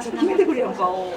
決めてくれよ顔。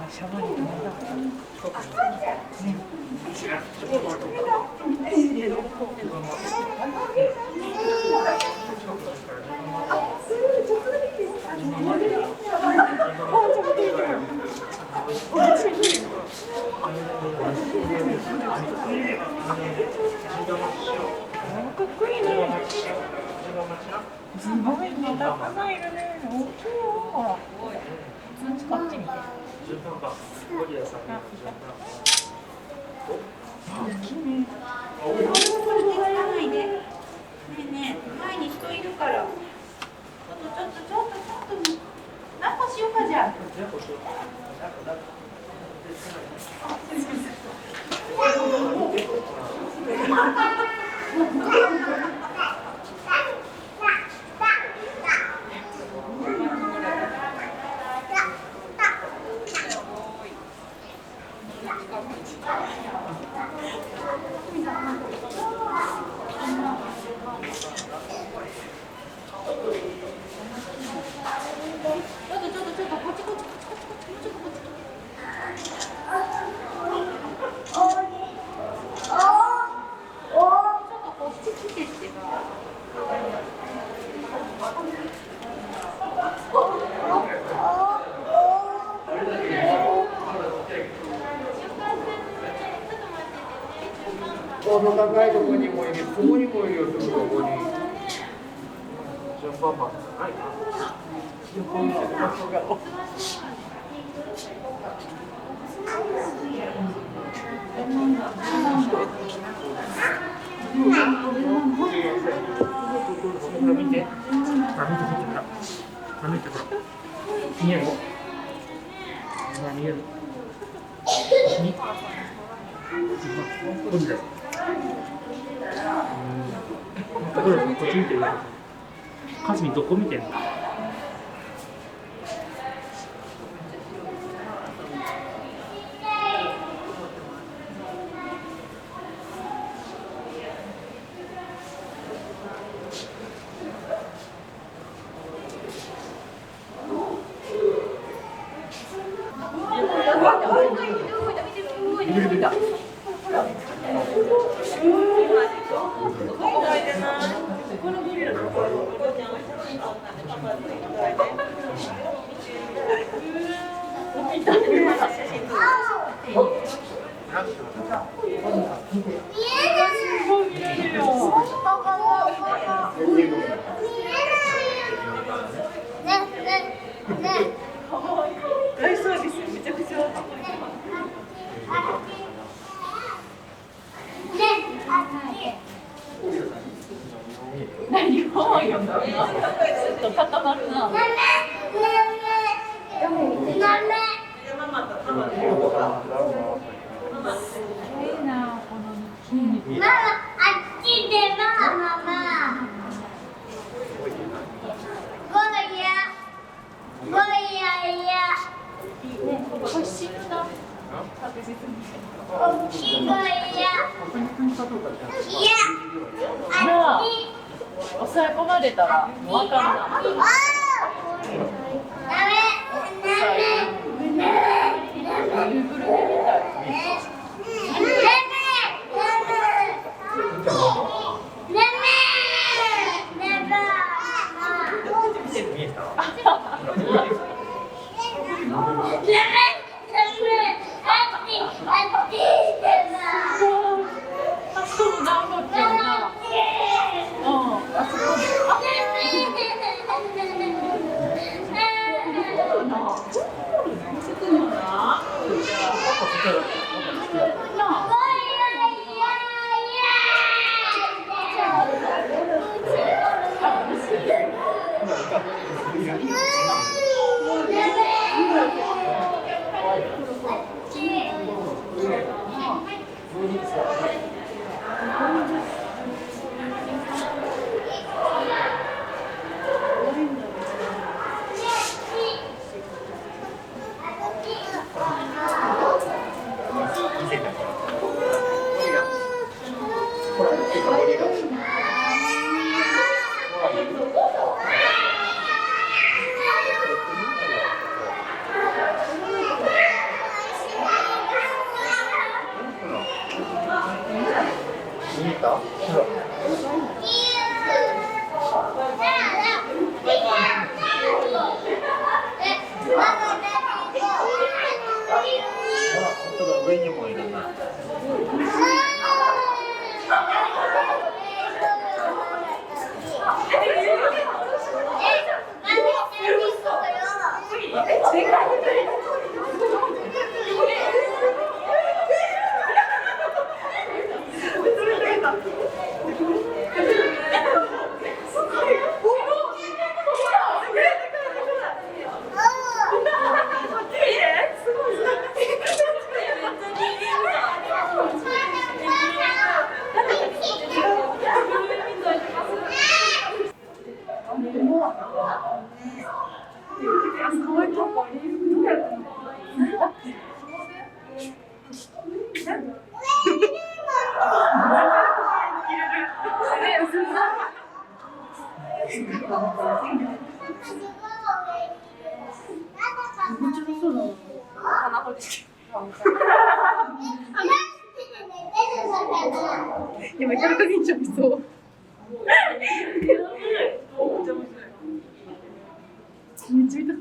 シャバにね。かっこいいね。すごいね。たくさんいるね。大きいよ。ほら。こっち見て。大きいね。入らないで。ねえねえ、前に人いるから。ちょっと。抱っこしようかじゃあ。ちょっとこっち。この高いところにもいる、ここにもいるよ、すぐここに。順番待ってないか。横見てる場所が。見て。見てほら。見える。見える。こっちだよ。こっち見てる。かすみどこ見てんの？大サービスめちゃくちゃ。何を読んだの？ちょっと固まるな。すごいな、この筋肉。ママ、あっちでママ。腰の確実に。大きい声や。抑え込まれたらもうわかんない。ぬいぐるみみたい。上にもいるな。今キャラクター緊張しそう。めっちゃ見た